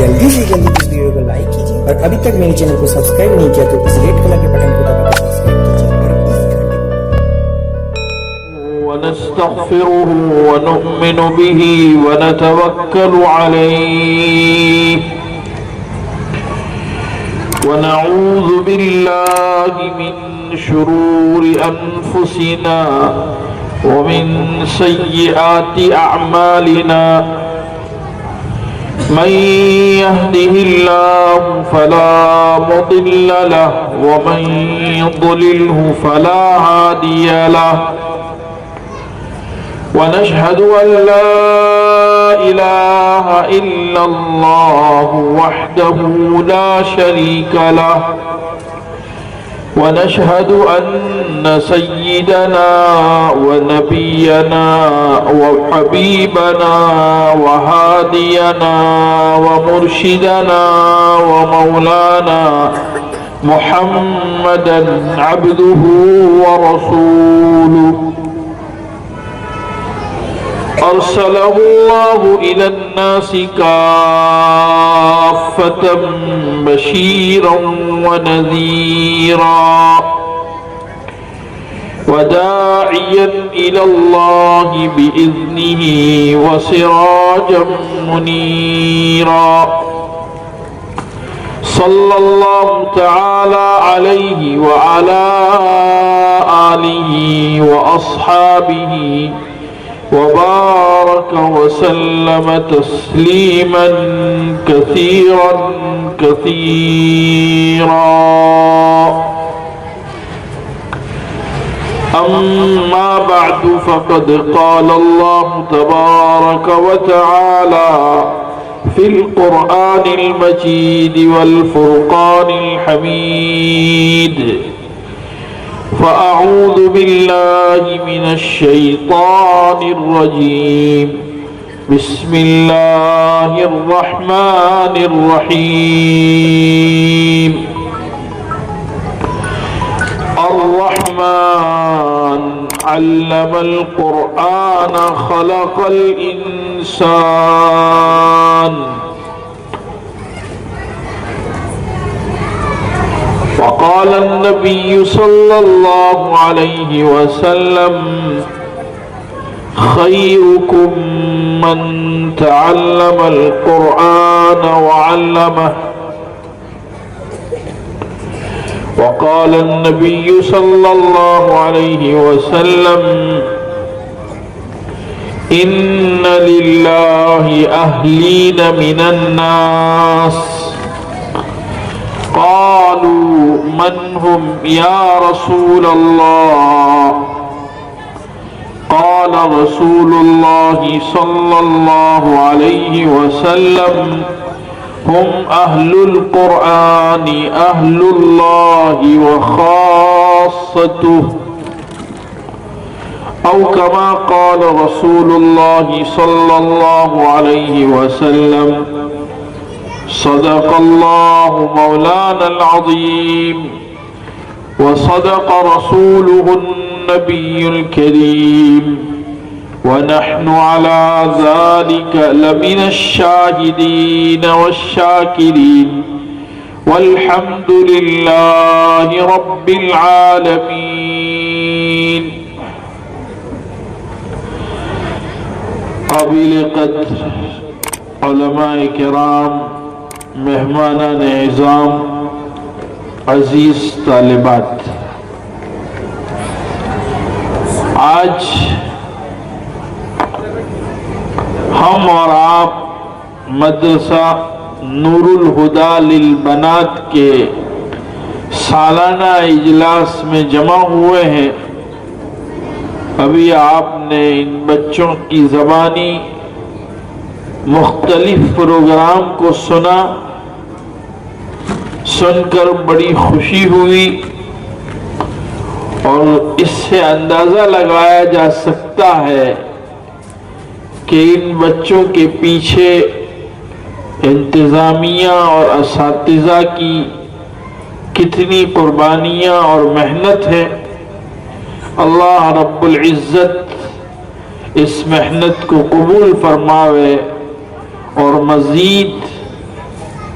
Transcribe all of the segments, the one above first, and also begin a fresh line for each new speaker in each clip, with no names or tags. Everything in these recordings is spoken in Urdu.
جلدی سے جلدی اس ویڈیو کو لائک کیجیے اور ابھی تک میرے چینل کو سبسکرائب نہیں کیا تو اس ریڈ کلر کے بٹن کو دبا کر سبسکرائب کیجیے اور اس گھنٹے
ونستغفره ونؤمن به ونتوكل عليه ونعوذ بالله من شرور أنفسنا ومن سيئات أعمالنا من يهده الله فلا مضل له ومن يضلله فلا هادي له ونشهد أن لا إله إلا الله وحده لا شريك له ونشهد أن سيدنا ونبينا وحبيبنا وهادينا ومرشدنا ومولانا محمدا عبده ورسوله أرسله الله إلى الناس كافة بشيرا ونذيرا وداعيا إلى الله بإذنه وسراجا منيرا صلى الله تعالى عليه وعلى آله وأصحابه وبارك وسلم تسليما كثيرا كثيرا أما بعد فقد قال الله تبارك وتعالى في القرآن المجيد والفرقان الحميد فأعوذ بالله من الشيطان الرجيم بسم الله الرحمن الرحيم الرحمن علم القرآن خلق الإنسان وقال النبي صلى الله عليه وسلم خيركم من تعلم القرآن وعلمه وقال النبي صلى الله عليه وسلم إن لله أهلين من الناس قالوا من هم يا رسول الله قال رسول الله صلى الله عليه وسلم هم أهل القرآن أهل الله وخاصته أو كما قال رسول الله صلى الله عليه وسلم صدق الله مولانا العظيم وصدق رسوله النبي الكريم ونحن على ذلك لمن الشاهدين والشاكرين والحمد لله رب العالمين قابل قدر علماء کرام، مہمانان اعظام، عزیز طالبات، آج ہم اور آپ مدرسہ نور الہدی للبنات کے سالانہ اجلاس میں جمع ہوئے ہیں۔ ابھی آپ نے ان بچوں کی زبانی مختلف پروگرام کو سنا، سن کر بڑی خوشی ہوئی اور اس سے اندازہ لگایا جا سکتا ہے کہ ان بچوں کے پیچھے انتظامیہ اور اساتذہ کی کتنی قربانیاں اور محنت ہے۔ اللہ رب العزت اس محنت کو قبول فرماوے اور مزید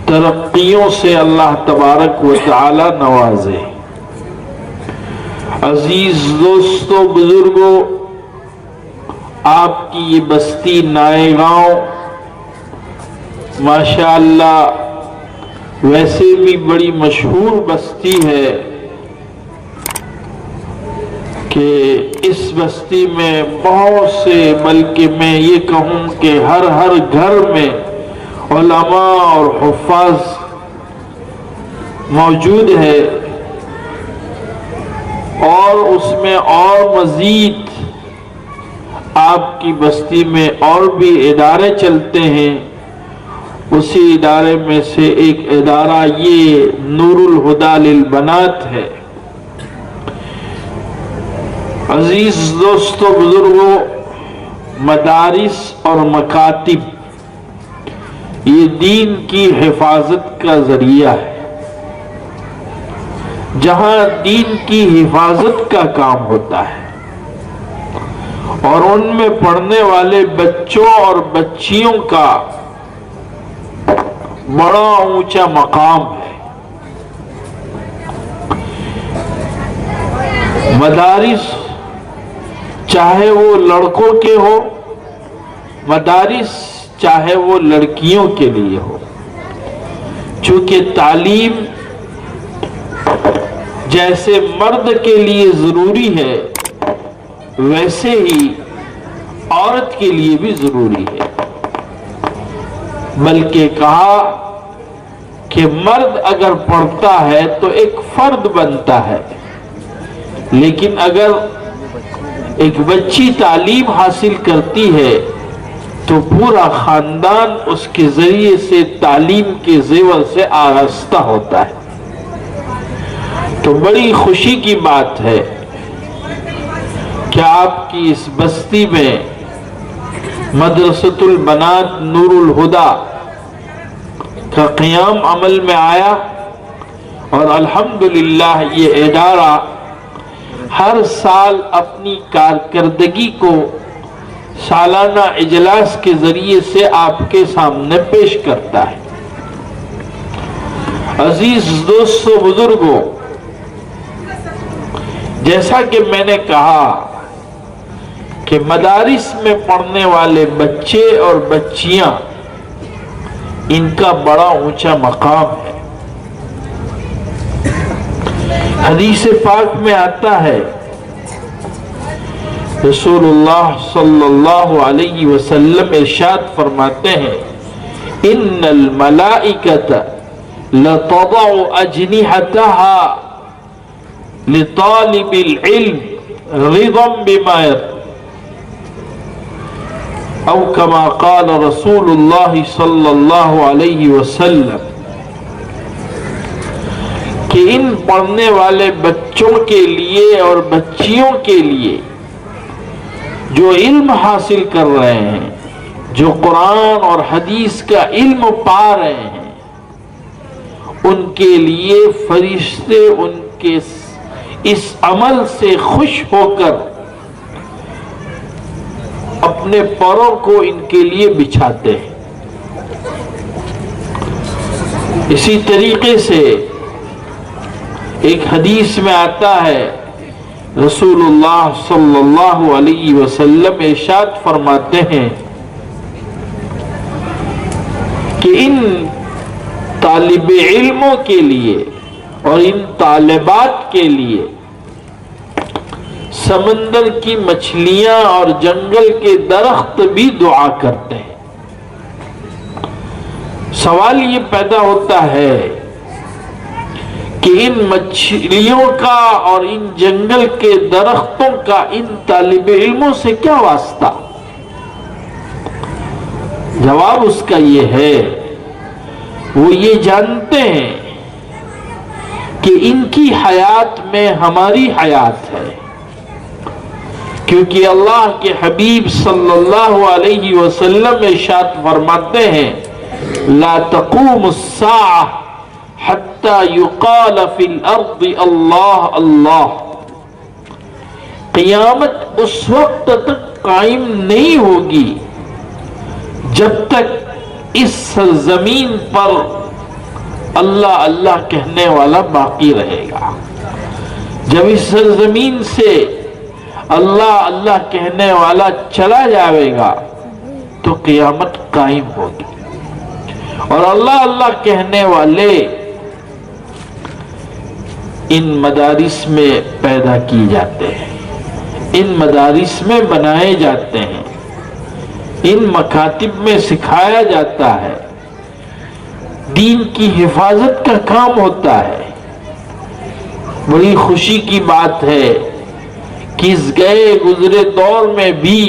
ترقیوں سے اللہ تبارک و تعالی نوازے۔ عزیز دوستوں، بزرگوں، آپ کی یہ بستی نائے گاؤں ماشاءاللہ ویسے بھی بڑی مشہور بستی ہے کہ اس بستی میں بہت سے، بلکہ میں یہ کہوں کہ ہر گھر میں علماء اور حفاظ موجود ہے، اور اس میں اور مزید آپ کی بستی میں اور بھی ادارے چلتے ہیں۔ اسی ادارے میں سے ایک ادارہ یہ نور الہدیٰ للبنات ہے۔ عزیز دوستو، بزرگوں، مدارس اور مکاتب یہ دین کی حفاظت کا ذریعہ ہے۔ جہاں دین کی حفاظت کا کام ہوتا ہے اور ان میں پڑھنے والے بچوں اور بچیوں کا بڑا اونچا مقام ہے۔ مدارس چاہے وہ لڑکوں کے ہو، مدارس چاہے وہ لڑکیوں کے لیے ہو، چونکہ تعلیم جیسے مرد کے لیے ضروری ہے ویسے ہی عورت کے لیے بھی ضروری ہے۔ بلکہ کہا کہ مرد اگر پڑھتا ہے تو ایک فرد بنتا ہے، لیکن اگر ایک بچی تعلیم حاصل کرتی ہے تو پورا خاندان اس کے ذریعے سے تعلیم کے زیور سے آراستہ ہوتا ہے۔ تو بڑی خوشی کی بات ہے کہ آپ کی اس بستی میں مدرسۃ البنات نور الہدیٰ کا قیام عمل میں آیا، اور الحمدللہ یہ ادارہ ہر سال اپنی کارکردگی کو سالانہ اجلاس کے ذریعے سے آپ کے سامنے پیش کرتا ہے۔ عزیز دوستو، بزرگوں، جیسا کہ میں نے کہا کہ مدارس میں پڑھنے والے بچے اور بچیاں ان کا بڑا اونچا مقام ہے۔ حدیث پاک میں آتا ہے، رسول اللہ صلی اللہ علیہ وسلم ارشاد فرماتے ہیں، ان الملائکۃ لتضع اجنحتها لطالب العلم رضا بما او کما قال رسول اللہ صلی اللہ علیہ وسلم، کہ ان پڑھنے والے بچوں کے لیے اور بچیوں کے لیے جو علم حاصل کر رہے ہیں، جو قرآن اور حدیث کا علم پا رہے ہیں، ان کے لیے فرشتے ان کے اس عمل سے خوش ہو کر اپنے پروں کو ان کے لیے بچھاتے ہیں۔ اسی طریقے سے ایک حدیث میں آتا ہے، رسول اللہ صلی اللہ علیہ وسلم ارشاد فرماتے ہیں کہ ان طالب علموں کے لیے اور ان طالبات کے لیے سمندر کی مچھلیاں اور جنگل کے درخت بھی دعا کرتے ہیں۔ سوال یہ پیدا ہوتا ہے کہ ان مچھلیوں کا اور ان جنگل کے درختوں کا ان طالب علموں سے کیا واسطہ؟ جواب اس کا یہ ہے، وہ یہ جانتے ہیں کہ ان کی حیات میں ہماری حیات ہے، کیونکہ اللہ کے حبیب صلی اللہ علیہ وسلم ارشاد فرماتے ہیں، لا تقوم الساعة حتى يقال في الارض اللہ اللہ، قیامت اس وقت تک قائم نہیں ہوگی جب تک اس سرزمین پر اللہ اللہ کہنے والا باقی رہے گا۔ جب اس سرزمین سے اللہ اللہ کہنے والا چلا جائے گا تو قیامت قائم ہوگی، اور اللہ اللہ کہنے والے ان مدارس میں پیدا کی جاتے ہیں، ان مدارس میں بنائے جاتے ہیں، ان مکاتب میں سکھایا جاتا ہے، دین کی حفاظت کا کام ہوتا ہے۔ بڑی خوشی کی بات ہے کہ اس گئے گزرے دور میں بھی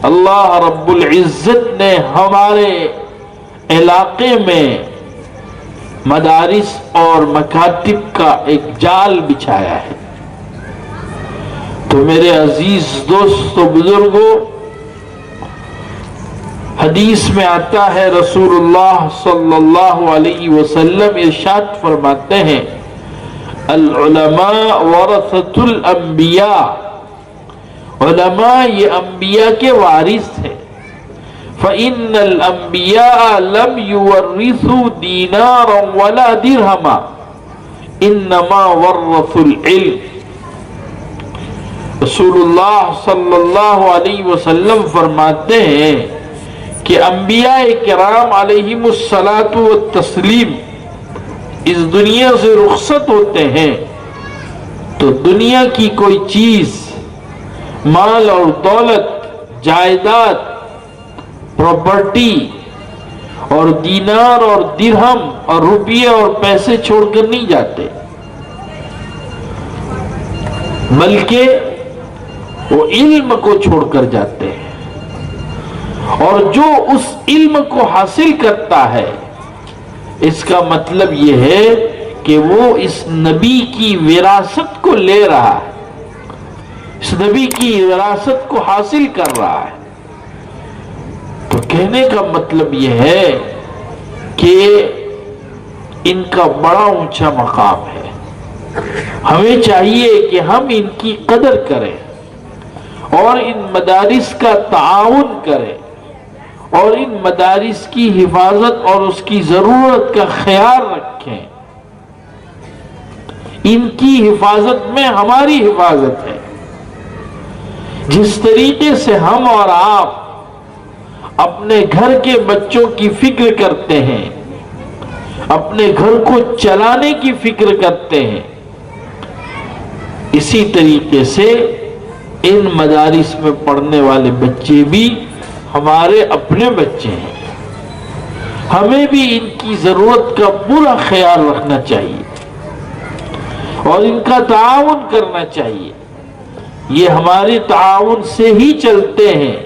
اللہ رب العزت نے ہمارے علاقے میں مدارس اور مکاتب کا ایک جال بچھایا ہے۔ تو میرے عزیز دوستو بزرگوں، حدیث میں آتا ہے رسول اللہ صلی اللہ علیہ وسلم ارشاد فرماتے ہیں العلماء ورثۃ الانبیاء، علماء یہ انبیاء کے وارث ہیں۔ فإن الأنبياء لم يورثوا دينارا ولا درهما إنما ورثوا العلم۔ رسول اللہ صلی اللہ علیہ وسلم فرماتے ہیں کہ انبیاء کرام علیہم الصلاۃ والتسلیم اس دنیا سے رخصت ہوتے ہیں تو دنیا کی کوئی چیز، مال اور دولت، جائیداد، پراپرٹی اور دینار اور درہم اور روپیے اور پیسے چھوڑ کر نہیں جاتے، بلکہ وہ علم کو چھوڑ کر جاتے ہیں۔ اور جو اس علم کو حاصل کرتا ہے، اس کا مطلب یہ ہے کہ وہ اس نبی کی وراثت کو لے رہا ہے، اس نبی کی وراثت کو حاصل کر رہا ہے۔ تو کہنے کا مطلب یہ ہے کہ ان کا بڑا اونچا مقام ہے، ہمیں چاہیے کہ ہم ان کی قدر کریں اور ان مدارس کا تعاون کریں اور ان مدارس کی حفاظت اور اس کی ضرورت کا خیال رکھیں۔ ان کی حفاظت میں ہماری حفاظت ہے۔ جس طریقے سے ہم اور آپ اپنے گھر کے بچوں کی فکر کرتے ہیں، اپنے گھر کو چلانے کی فکر کرتے ہیں، اسی طریقے سے ان مدارس میں پڑھنے والے بچے بھی ہمارے اپنے بچے ہیں۔ ہمیں بھی ان کی ضرورت کا پورا خیال رکھنا چاہیے اور ان کا تعاون کرنا چاہیے۔ یہ ہمارے تعاون سے ہی چلتے ہیں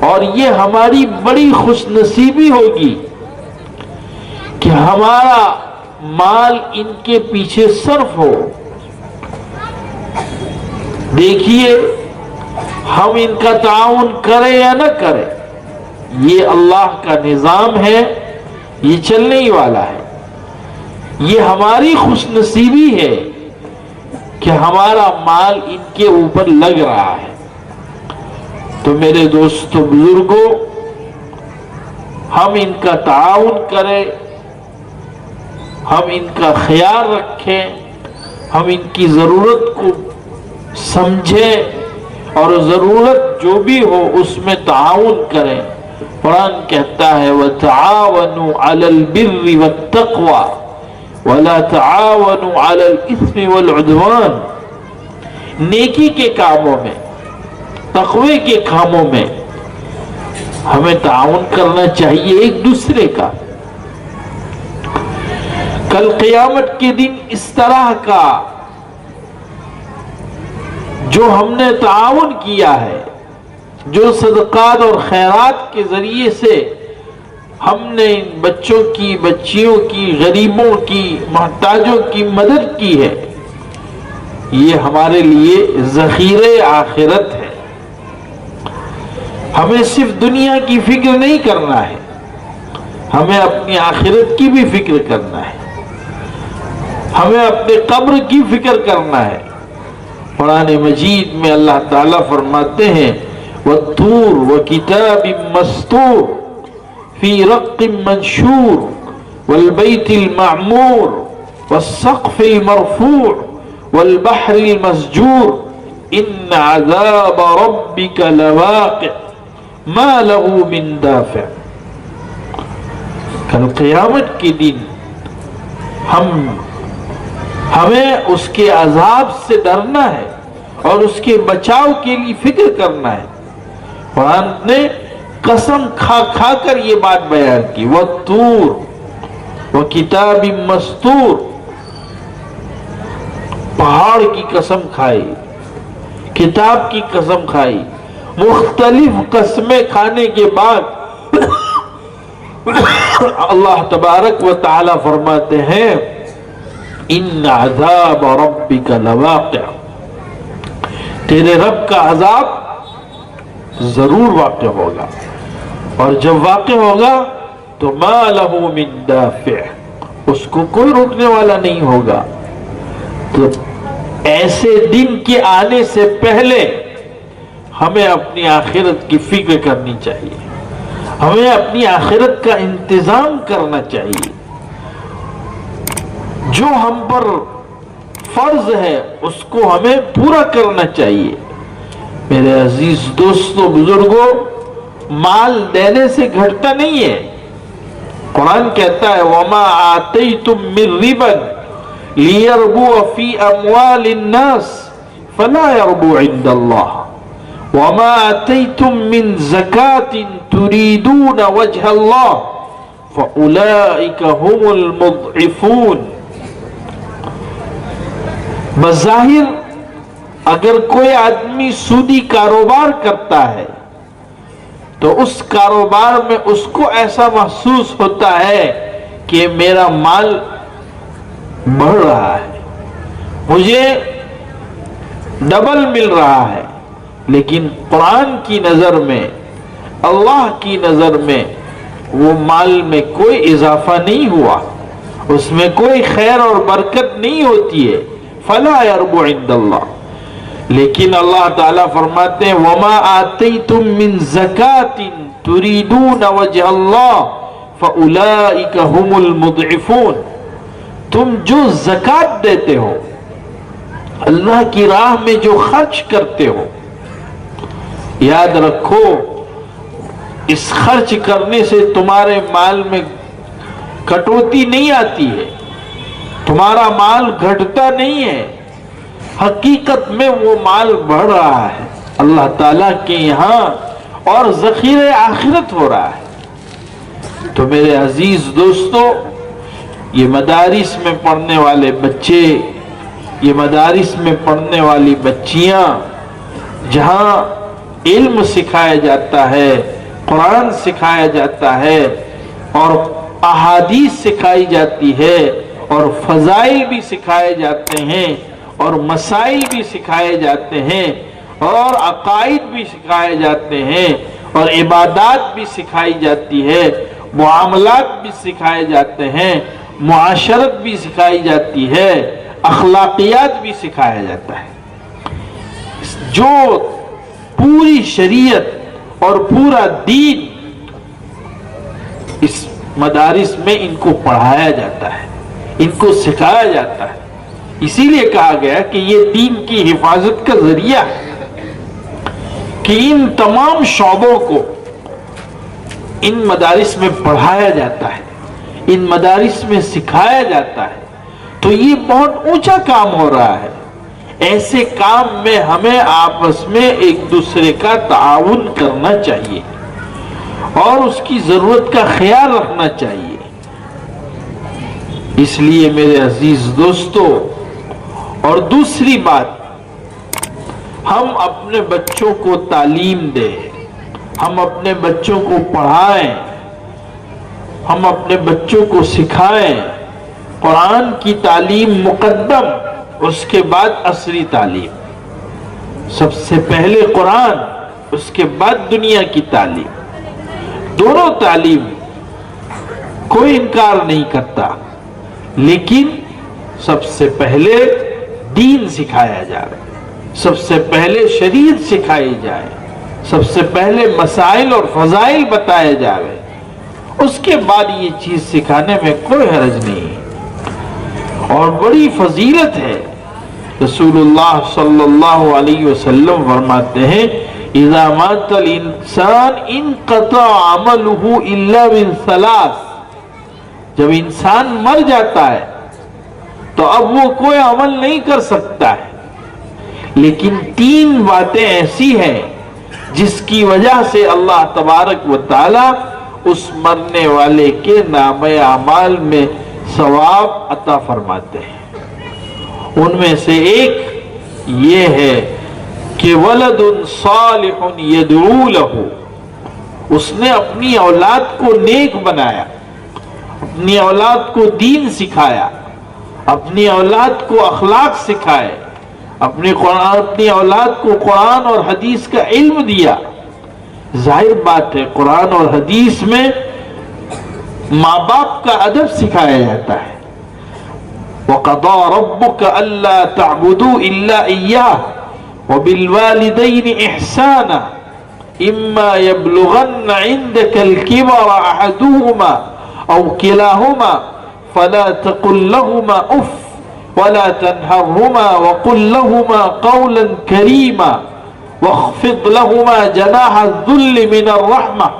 اور یہ ہماری بڑی خوش نصیبی ہوگی کہ ہمارا مال ان کے پیچھے صرف ہو۔ دیکھیے، ہم ان کا تعاون کریں یا نہ کریں، یہ اللہ کا نظام ہے، یہ چلنے ہی والا ہے۔ یہ ہماری خوش نصیبی ہے کہ ہمارا مال ان کے اوپر لگ رہا ہے۔ تو میرے دوستو بزرگوں، ہم ان کا تعاون کریں، ہم ان کا خیال رکھیں، ہم ان کی ضرورت کو سمجھیں اور ضرورت جو بھی ہو اس میں تعاون کریں۔ قرآن کہتا ہے وَتَعَاوَنُوا عَلَى الْبِرِّ وَالتَّقْوَى وَلَا تَعَاوَنُوا عَلَى الْإِثْمِ وَالْعُدْوَانِ۔ نیکی کے کاموں میں، تقوی کے کاموں میں ہمیں تعاون کرنا چاہیے ایک دوسرے کا۔ کل قیامت کے دن اس طرح کا جو ہم نے تعاون کیا ہے، جو صدقات اور خیرات کے ذریعے سے ہم نے ان بچوں کی، بچیوں کی، غریبوں کی، محتاجوں کی مدد کی ہے، یہ ہمارے لیے ذخیرہ آخرت ہے۔ ہمیں صرف دنیا کی فکر نہیں کرنا ہے، ہمیں اپنی آخرت کی بھی فکر کرنا ہے، ہمیں اپنے قبر کی فکر کرنا ہے۔ قرآن مجید میں اللہ تعالیٰ فرماتے ہیں وَالطُّورِ وَكِتَابٍ مَّسْطُورٍ فی رق منشور والبیت المعمور والسقف المرفوع والبحر المسجور ان عذاب ربک لواقع ما له من دافع۔ کل قیامت کے دن ہمیں اس کے عذاب سے ڈرنا ہے اور اس کے بچاؤ کے لیے فکر کرنا ہے۔ قرآن نے قسم کھا کھا کر یہ بات بیان کی، وَالطُّورِ وَكِتَابٍ مَّسْطُورٍ، پہاڑ کی قسم کھائی، کتاب کی قسم کھائی۔ مختلف قسمیں کھانے کے بعد اللہ تبارک و تعالی فرماتے ہیں ان عذاب ربک لواقع، تیرے رب کا عذاب ضرور واقع ہوگا، اور جب واقع ہوگا تو ما لہ من دافع، اس کو کوئی روکنے والا نہیں ہوگا۔ تو ایسے دن کے آنے سے پہلے ہمیں اپنی آخرت کی فکر کرنی چاہیے، ہمیں اپنی آخرت کا انتظام کرنا چاہیے۔ جو ہم پر فرض ہے اس کو ہمیں پورا کرنا چاہیے۔ میرے عزیز دوستوں، بزرگوں، مال دینے سے گھٹتا نہیں ہے۔ قرآن کہتا ہے وَمَا آتَيْتُم مِّن رِبًا لِيَرْبُوَ فِي أَمْوَالِ النَّاسِ فَلَا يَرْبُو عِندَ اللَّهِ وَمَا آتَيْتُم مِّن زَكَاةٍ تُرِيدُونَ وَجْهَ اللَّهِ فَأُولَئِكَ هُمُ الْمُضْعِفُونَ۔ بظاہر اگر کوئی آدمی سودی کاروبار کرتا ہے تو اس کاروبار میں اس کو ایسا محسوس ہوتا ہے کہ میرا مال بڑھ رہا ہے، مجھے ڈبل مل رہا ہے، لیکن قرآن کی نظر میں، اللہ کی نظر میں وہ مال میں کوئی اضافہ نہیں ہوا، اس میں کوئی خیر اور برکت نہیں ہوتی ہے، فلا يربو عند اللہ۔ لیکن اللہ تعالیٰ فرماتے ہیں وَمَا آتَيْتُم مِّن زَكَاةٍ تُرِيدُونَ وَجْهَ اللَّهِ فَأُولَئِكَ هُمُ الْمُضْعِفُونَ، تم جو زکوٰۃ دیتے ہو، اللہ کی راہ میں جو خرچ کرتے ہو، یاد رکھو اس خرچ کرنے سے تمہارے مال میں کٹوتی نہیں آتی ہے، تمہارا مال گھٹتا نہیں ہے، حقیقت میں وہ مال بڑھ رہا ہے اللہ تعالیٰ کے یہاں اور ذخیرہ آخرت ہو رہا ہے۔ تو میرے عزیز دوستو، یہ مدارس میں پڑھنے والے بچے، یہ مدارس میں پڑھنے والی بچیاں، جہاں علم سکھایا جاتا ہے، قرآن سکھایا جاتا ہے اور احادیث سکھائی جاتی ہے اور فضائل بھی سکھائے جاتے ہیں اور مسائل بھی سکھائے جاتے ہیں اور عقائد بھی سکھائے جاتے ہیں اور عبادات بھی سکھائی جاتی ہے، معاملات بھی سکھائے جاتے ہیں، معاشرت بھی سکھائی جاتی ہے، اخلاقیات بھی سکھایا جاتا ہے۔ جو پوری شریعت اور پورا دین اس مدارس میں ان کو پڑھایا جاتا ہے، ان کو سکھایا جاتا ہے۔ اسی لیے کہا گیا کہ یہ دین کی حفاظت کا ذریعہ ہے کہ ان تمام شعبوں کو ان مدارس میں پڑھایا جاتا ہے، ان مدارس میں سکھایا جاتا ہے۔ تو یہ بہت اونچا کام ہو رہا ہے۔ ایسے کام میں ہمیں آپس میں ایک دوسرے کا تعاون کرنا چاہیے اور اس کی ضرورت کا خیال رکھنا چاہیے۔ اس لیے میرے عزیز دوستو، اور دوسری بات، ہم اپنے بچوں کو تعلیم دیں، ہم اپنے بچوں کو پڑھائیں، ہم اپنے بچوں کو سکھائیں۔ قرآن کی تعلیم مقدم، اس کے بعد عصری تعلیم، سب سے پہلے قرآن، اس کے بعد دنیا کی تعلیم۔ دونوں تعلیم کوئی انکار نہیں کرتا، لیکن سب سے پہلے دین سکھایا جائے، سب سے پہلے شریعت سکھائی جائے، سب سے پہلے مسائل اور فضائل بتائے جائے، اس کے بعد یہ چیز سکھانے میں کوئی حرج نہیں ہے اور بڑی فضیلت ہے۔ رسول اللہ صلی اللہ علیہ وسلم فرماتے ہیں اذا مات الانسان انقطع عمله الا من ثلاث، جب انسان مر جاتا ہے تو اب وہ کوئی عمل نہیں کر سکتا ہے، لیکن تین باتیں ایسی ہیں جس کی وجہ سے اللہ تبارک و تعالی اس مرنے والے کے نامہ اعمال میں ثواب عطا فرماتے ہیں۔ ان میں سے ایک یہ ہے کہ ولد صالح یدعو لہ، اس نے اپنی اولاد کو نیک بنایا، اپنی اولاد کو دین سکھایا، اپنی اولاد کو اخلاق سکھائے، اپنی اولاد کو قرآن اور حدیث کا علم دیا۔ ظاہر بات ہے قرآن اور حدیث میں ماں باپ کا ادب سکھایا جاتا ہے۔ وَقَضَى رَبُّكَ أَلَّا تَعْبُدُوا إِلَّا إِيَّاهُ وَبِالْوَالِدَيْنِ إِحْسَانًا إِمَّا يَبْلُغَنَّ عِنْدَكَ الْكِبَرَ أَحَدُهُمَا أَوْ كِلَاهُمَا فَلَا تَقُلْ لَهُمَا أُفٍّ وَلَا تَنْهَرْهُمَا وَقُلْ لَهُمَا قَوْلًا كَرِيمًا وَاخْفِضْ لَهُمَا جَنَاحَ الذُّلِّ مِنَ الرَّحْمَةِ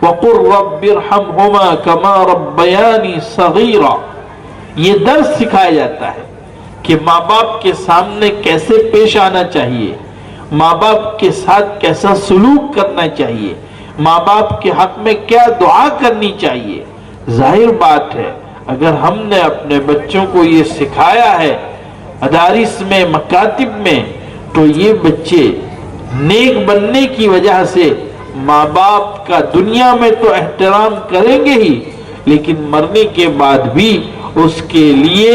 وَقُلْ رَبِّ ارْحَمْهُمَا كَمَا رَبَّيَانِي صَغِيرًا۔ یہ درس سکھایا جاتا ہے کہ ماں باپ کے سامنے کیسے پیش آنا چاہیے، ماں باپ کے ساتھ کیسا سلوک کرنا چاہیے، ماں باپ کے حق میں کیا دعا کرنی چاہیے۔ ظاہر بات ہے اگر ہم نے اپنے بچوں کو یہ سکھایا ہے مدارس میں، مکاتب میں، تو یہ بچے نیک بننے کی وجہ سے ماں باپ کا دنیا میں تو احترام کریں گے ہی، لیکن مرنے کے بعد بھی اس کے لیے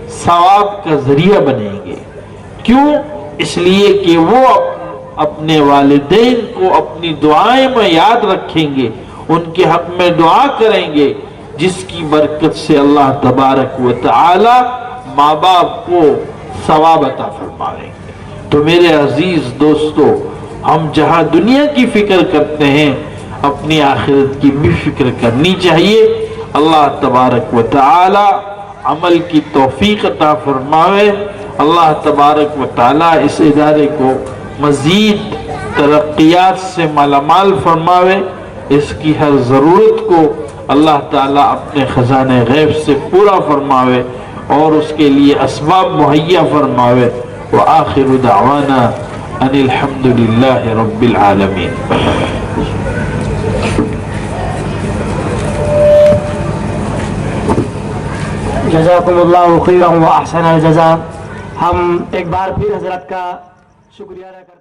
ثواب کا ذریعہ بنیں گے۔ کیوں؟ اس لیے کہ وہ اپنے والدین کو اپنی دعائیں میں یاد رکھیں گے، ان کے حق میں دعا کریں گے، جس کی برکت سے اللہ تبارک و تعالی ماں باپ کو ثواب عطا فرمائیں گے۔ تو میرے عزیز دوستو، ہم جہاں دنیا کی فکر کرتے ہیں اپنی آخرت کی بھی فکر کرنی چاہیے۔ اللہ تبارک و تعالی عمل کی توفیق عطا فرماوے۔ اللہ تبارک و تعالی اس ادارے کو مزید ترقیات سے مالا مال فرماوے، اس کی ہر ضرورت کو اللہ تعالیٰ اپنے خزانے غیب سے پورا فرماوے اور اس کے لیے اسباب مہیا فرماوے۔ وآخر دعوانا ان الحمد للہ رب العالمین۔
جزاکم اللہ خیرا و احسن الجزاء۔ ہم ایک بار پھر حضرت کا شکریہ ادا کرتے ہیں۔